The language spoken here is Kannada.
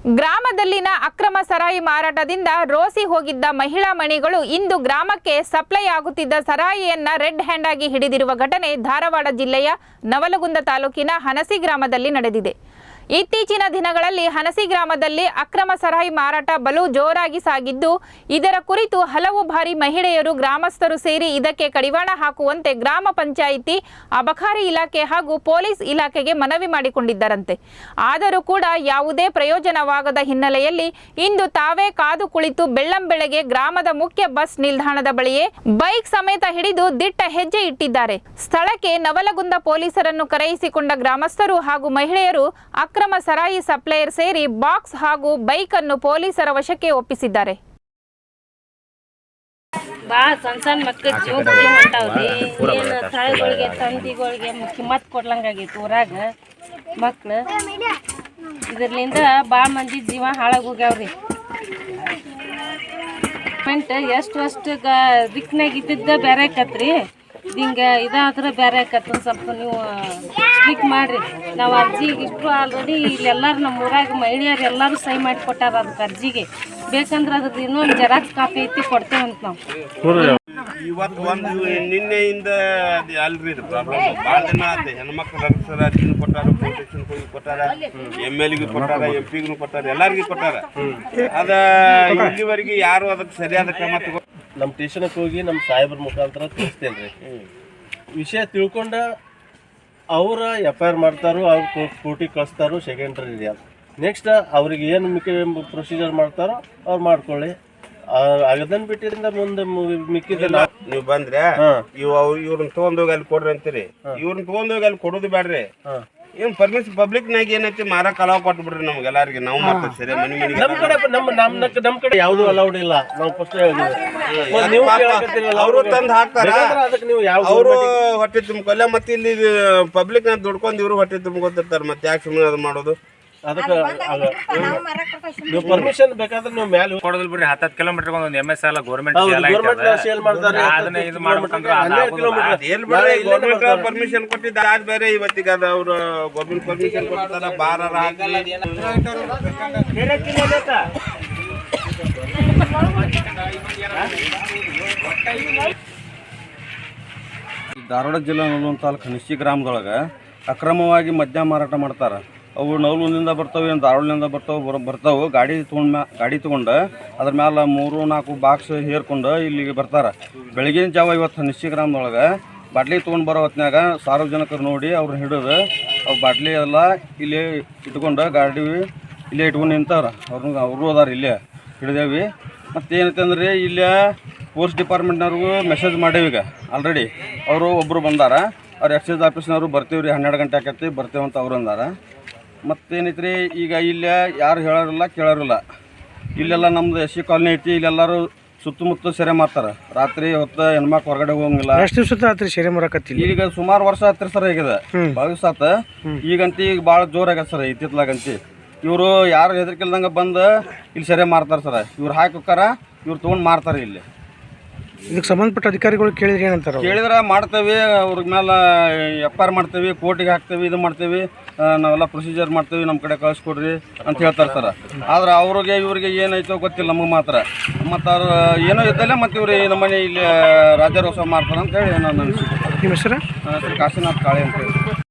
ಗ್ರಾಮದಲ್ಲಿನ ಅಕ್ರಮ ಸರಾಯಿ ಮಾರಾಟದಿಂದ ರೋಸಿ ಹೋಗಿದ್ದ ಮಹಿಳಾ ಮಣಿಗಳು ಇಂದು ಗ್ರಾಮಕ್ಕೆ ಸಪ್ಲೈ ಆಗುತ್ತಿದ್ದ ಸರಾಯಿಯನ್ನ ರೆಡ್ ಹ್ಯಾಂಡ್ ಆಗಿ ಹಿಡಿದಿರುವ ಘಟನೆ ಧಾರವಾಡ ಜಿಲ್ಲೆಯ ನವಲಗುಂದ ತಾಲೂಕಿನ ಹನಸಿ ಗ್ರಾಮದಲ್ಲಿ ನಡೆದಿದೆ. ಇತ್ತೀಚಿನ ದಿನಗಳಲ್ಲಿ ಹನಸಿ ಗ್ರಾಮದಲ್ಲಿ ಅಕ್ರಮ ಸರಾಯಿ ಮಾರಾಟ ಬಲು ಜೋರಾಗಿ ಸಾಗಿದ್ದು, ಇದರ ಕುರಿತು ಹಲವು ಬಾರಿ ಮಹಿಳೆಯರು ಗ್ರಾಮಸ್ಥರು ಸೇರಿ ಇದಕ್ಕೆ ಕಡಿವಾಣ ಹಾಕುವಂತೆ ಗ್ರಾಮ ಪಂಚಾಯಿತಿ, ಅಬಕಾರಿ ಇಲಾಖೆ ಹಾಗೂ ಪೊಲೀಸ್ ಇಲಾಖೆಗೆ ಮನವಿ ಮಾಡಿಕೊಂಡಿದ್ದರಂತೆ. ಆದರೂ ಕೂಡ ಯಾವುದೇ ಪ್ರಯೋಜನವಾಗದ ಹಿನ್ನೆಲೆಯಲ್ಲಿ ಇಂದು ತಾವೇ ಕಾದು ಕುಳಿತು ಬೆಳ್ಳಂಬೆಳಗ್ಗೆ ಗ್ರಾಮದ ಮುಖ್ಯ ಬಸ್ ನಿಲ್ದಾಣದ ಬಳಿಯೇ ಬೈಕ್ ಸಮೇತ ಹಿಡಿದು ದಿಟ್ಟ ಹೆಜ್ಜೆ ಇಟ್ಟಿದ್ದಾರೆ. ಸ್ಥಳಕ್ಕೆ ನವಲಗುಂದ ಪೊಲೀಸರನ್ನು ಕರೆಯಿಸಿಕೊಂಡ ಗ್ರಾಮಸ್ಥರು ಹಾಗೂ ಮಹಿಳೆಯರು ಅಕ್ರಮ ಸರಾಯಿ ಸಪ್ಲೈಯರ್ ಸೇರಿ ಬಾಕ್ಸ್ ಹಾಗೂ ಬೈಕ್ ಅನ್ನು ಪೊಲೀಸರ ವಶಕ್ಕೆ ಒಪ್ಪಿಸಿದ್ದಾರೆ. ಸಣ್ಣ ಸಣ್ಣ ಮಕ್ಕಳು ಜೋಗ ಹೊಂಟಾವ್ರಿ. ಏನು ತಾಯಿಗಳಿಗೆ ತಂದಿಗಳಿಗೆ ಕಿಮ್ಮತ್ ಕೊಡ್ಲಂಗಾಗೈತಿ ಊರಾಗ ಮಕ್ಳು. ಇದರ್ಲಿಂದ ಭಾಳ ಮಂದಿ ಜೀವ ಹಾಳಾಗಿ ಹೋಗ್ಯಾವ್ರಿ. ಎಷ್ಟು ದಿಕ್ನಾಗ ಇದ್ದಿದ್ದ ಬೇರೆ ಆಕತ್ರಿ, ಹಿಂಗೆ ಇದಾದ್ರೆ ಬೇರೆ ಆಕತ್. ಒಂದು ಸ್ವಲ್ಪ ನೀವು ಸ್ಟ್ರಿಕ್ ಮಾಡಿರಿ. ನಾವು ಅರ್ಜಿಗೆ ಇಷ್ಟು ಆಲ್ರೆಡಿ ಇಲ್ಲೆಲ್ಲರೂ ನಮ್ಮ ಊರಾಗ ಮಹಿಳೆಯರು ಎಲ್ಲರೂ ಸಹಿ ಮಾಡಿ ಕೊಟ್ಟಾರ ಅದಕ್ಕೆ ಅರ್ಜಿಗೆ. ಬೇಕಂದ್ರೆ ಅದ್ರದ್ದು ಇನ್ನೊಂದು ಜೆರಾಕ್ಸ್ ಕಾಪಿ ಐತಿ ಕೊಡ್ತೇವಂತ ನಾವು. ಇವತ್ತು ಒಂದು ನಿನ್ನೆಯಿಂದ ಅದು ಅಲ್ರಿ ಇದು ಪ್ರಾಬ್ಲಮ್. ಭಾಳ ದಿನ ಆಯ್ತು. ಹೆಣ್ಮಕ್ಳು ರಕ್ಷರ ಅರ್ಜಿನೂ ಕೊಟ್ಟಾರ, ಪ್ರೊಟೆಕ್ಷನ್ ಹೋಗಿ ಕೊಟ್ಟಾರ, MLA ಕೊಟ್ಟಾರ, MP ಕೊಟ್ಟಾರ, ಎಲ್ಲರಿಗೂ ಕೊಟ್ಟಾರ. ಅದ ಇಲ್ಲಿವರೆಗೆ ಯಾರು ಅದಕ್ಕೆ ಸರಿಯಾದ ಕ್ರಮ ತಗೋ. ನಮ್ಮ ಸ್ಟೇಷನ್ಗೆ ಹೋಗಿ ನಮ್ಮ ಸಾಹೇಬ್ರ ಮುಖಾಂತರ ತಿಳಿಸ್ತೇನೆ ರೀ. ವಿಷಯ ತಿಳ್ಕೊಂಡು ಅವ್ರ FIR ಮಾಡ್ತಾರೋ, ಅವ್ರು ಕೋರ್ಟಿಗೆ ಕಳಿಸ್ತಾರೋ ಸೆಕೆಂಡ್ರಿ ರೀ. ಅದು ನೆಕ್ಸ್ಟ್ ಅವ್ರಿಗೆ ಏನು ಪ್ರೊಸೀಜರ್ ಮಾಡ್ತಾರೋ ಅವ್ರು ಮಾಡ್ಕೊಳ್ಳಿ. ಅದನ್ನ ಬಿಟ್ಟಿರಿಂದ ಮುಂದೆ ಮಿಕ್ಕಿದ ನೀವು ಬಂದ್ರೆ ಇವ್ರನ್ನ ತಗೊಂಡೋಗಿ ಅಲ್ಲಿ ಕೊಡ್ರಿ ಅಂತೀರಿ. ಇವ್ರನ್ನ ತಗೊಂಡೋಗಿ ಅಲ್ಲಿ ಕೊಡೋದು ಬೇಡ್ರಿ. ಏನ್ ಪರ್ಮಿಷನ್ ಪಬ್ಲಿಕ್ನಾಗ ಏನೈತಿ ಮಾರಕ್ ಅಲಾವ್ ಕೊಟ್ಬಿಡ್ರಿ ನಮ್ಗೆಲ್ಲರಿಗೆ. ನಾವು ಮಾಡ್ತೀವಿ ಸರಿ ಮನೆ ಮನೆಗೆ. ನಮ್ಮ ಕಡೆ ಯಾವ್ದು ಅಲೌಡ್ ಇಲ್ಲ. ನಾವು ಫಸ್ಟ್ ಅವರು ತಂದು ಹಾಕ್ತಾರ, ಅವರು ಹೊಟ್ಟೆ ತುಂಬ್ಕೊಲ್ಲ. ಮತ್ತೆ ಇಲ್ಲಿ ಪಬ್ಲಿಕ್ನಾಗ ದುಡ್ಕೊಂಡು ಇವ್ರು ಹೊಟ್ಟೆ ತುಂಬ್ಕೊತಿರ್ತಾರ. ಮತ್ತೆ ಯಾಕೆ ಸುಮ್ಮನೆ ಅದು ಮಾಡೋದು? ಅದಕ್ಕೆ ನೀವು ಪರ್ಮಿಷನ್ ಬೇಕಾದ್ರೆ ನೀವು ಮೇಲೆ ಕೊಡೋದಿಲ್ಲ ಬಿಡ್ರಿ. 10 ಕಿಲೋಮೀಟರ್ ಒಂದು MS ಅಲ್ಲ ಗೌರ್ಮೆಂಟ್ ಸೇಲ್ ಮಾಡ್ತಾರೆ. ಅದನ್ನ ಇದು ಮಾಡ್ಬೇಕಂದ್ರೆ ಪರ್ಮಿಷನ್ ಕೊಟ್ಟಿದ್ದ ಅದ್ ಬೇರೆ. ಇವತ್ತಿಗೆ ಅದು ಅವ್ರು ಗೌರ್ಮೆಂಟ್ ಪರ್ಮಿಷನ್ ಕೊಡ್ತಾರ. ಬಾರ ಧಾರವಾಡ ಜಿಲ್ಲಾ ನವಲಗುಂದ ತಾಲೂಕು ಹನಸಿ ಗ್ರಾಮದೊಳಗೆ ಅಕ್ರಮವಾಗಿ ಮದ್ಯ ಮಾರಾಟ ಮಾಡ್ತಾರೆ. ಅವು ನವಲಗುಂದಿಂದ ಬರ್ತಾವೆ, ಏನು ಧಾರವಾಡದಿಂದ ಬರ್ತಾವೆ. ಗಾಡಿ ತೊಗೊಂಡು ಅದ್ರ ಮ್ಯಾಲೆ 3-4 ಬಾಕ್ಸ್ ಹೇರ್ಕೊಂಡು ಇಲ್ಲಿಗೆ ಬರ್ತಾರೆ. ಬೆಳಗಿನ ಜಾವ ಇವತ್ತು ಹನಸಿ ಗ್ರಾಮದೊಳಗೆ ಬಾಟ್ಲಿ ತೊಗೊಂಡು ಬರೋ ಹೊತ್ನಾಗ ಸಾರ್ವಜನಿಕರು ನೋಡಿ ಅವ್ರನ್ನ ಹಿಡಿದು ಅವು ಬಾಟ್ಲಿ ಎಲ್ಲ ಇಲ್ಲೇ ಇಟ್ಕೊಂಡು ಗಾಡಿ ಇಲ್ಲೇ ಇಟ್ಕೊಂಡು ನಿಂತವ್ರೆ. ಅವರು ಅದಾರ ಇಲ್ಲೇ ಹಿಡಿದೇವಿ. ಮತ್ತೇನೈತೆ ಅಂದ್ರೆ ಇಲ್ಲೇ ಪೋಸ್ಟ್ ಡಿಪಾರ್ಟ್ಮೆಂಟ್ನವ್ರಿಗೂ ಮೆಸೇಜ್ ಮಾಡೇವಿ. ಈಗ ಆಲ್ರೆಡಿ ಅವರು ಒಬ್ಬರು ಬಂದಾರ. ಅವ್ರು ಎಕ್ಸೈಸ್ ಆಫೀಸ್ನವರು ಬರ್ತೀವಿ ರೀ, 12 ಗಂಟೆ ಆಕೈತಿ ಬರ್ತೇವಂತ ಅವ್ರು ಅಂದಾರ. ಮತ್ತೇನೈತ್ರಿ ಈಗ ಇಲ್ಲೇ ಯಾರು ಹೇಳೋರಿಲ್ಲ ಕೇಳೋರಿಲ್ಲ. ಇಲ್ಲೆಲ್ಲ ನಮ್ದು SC ಕಾಲನಿ ಐತಿ. ಇಲ್ಲೆಲ್ಲರೂ ಸುತ್ತಮುತ್ತ ಸೆರೆ ಮಾಡ್ತಾರೆ. ರಾತ್ರಿ ಹೊತ್ತು ಹೆಣ್ಮಕ್ಳು ಹೊರಗಡೆ ಹೋಗಂಗಿಲ್ಲ. ಎಷ್ಟು ದಿವಸ ಆತ್ರಿ ಸೆರೆ ಮಾರಕತ್ತಿಲ್ಲ? ಈಗ ಸುಮಾರು ವರ್ಷ ಹತ್ತಿರ ಸರ್ ಆಗಿದೆ. ಭಾಳ ದಿವಸ ಆತ. ಈಗಂತ ಈಗ ಭಾಳ ಜೋರಾಗ್ಯದ ಸರ್ ಇತ್ತಿತ್ಲಾಗಂತಿ. ಇವರು ಯಾರು ಹೆದರ್ಕಿಲ್ದಂಗೆ ಬಂದು ಇಲ್ಲಿ ಸೆರೆ ಮಾಡ್ತಾರೆ ಸರ್. ಇವ್ರು ಹಾಕಿ ಹೋಗ್ತಾರ, ಇವ್ರು ತೊಗೊಂಡು ಮಾರ್ತಾರೆ ಇಲ್ಲಿ. ಇದಕ್ಕೆ ಸಂಬಂಧಪಟ್ಟ ಅಧಿಕಾರಿಗಳು ಕೇಳಿದ್ರೆ ಏನಂತಾರೆ? ಕೇಳಿದ್ರೆ ಮಾಡ್ತೇವೆ, ಅವ್ರ ಮೇಲೆ FIR ಮಾಡ್ತೇವೆ, ಕೋರ್ಟಿಗೆ ಹಾಕ್ತೇವೆ, ಇದು ಮಾಡ್ತೇವೆ, ನಾವೆಲ್ಲ ಪ್ರೊಸೀಜರ್ ಮಾಡ್ತೇವೆ, ನಮ್ಮ ಕಡೆ ಕಳಿಸ್ಕೊಡ್ರಿ ಅಂತ ಹೇಳ್ತಾರೆ ಸರ್. ಆದ್ರೆ ಅವ್ರಿಗೆ ಇವ್ರಿಗೆ ಏನೈತೋ ಗೊತ್ತಿಲ್ಲ ನಮಗೆ ಮಾತ್ರ. ಮತ್ತು ಅವ್ರು ಏನೋ ಇದ್ದಲ್ಲೇ ಮತ್ತು ಇವ್ರು ನಮ್ಮನೆ ಇಲ್ಲಿ ರಾಜ್ಯಾರೋತ್ಸವ ಮಾಡ್ತಾರೆ ಅಂತ ಹೇಳಿ ನಾನು ಅನಿಸಿಕೆ. ನಿಮ್ಮ ಹೆಸರು? ಶ್ರೀ ಕಾಶಿನಾಥ್ ಕಾಳೆ ಅಂತ ಹೇಳಿ.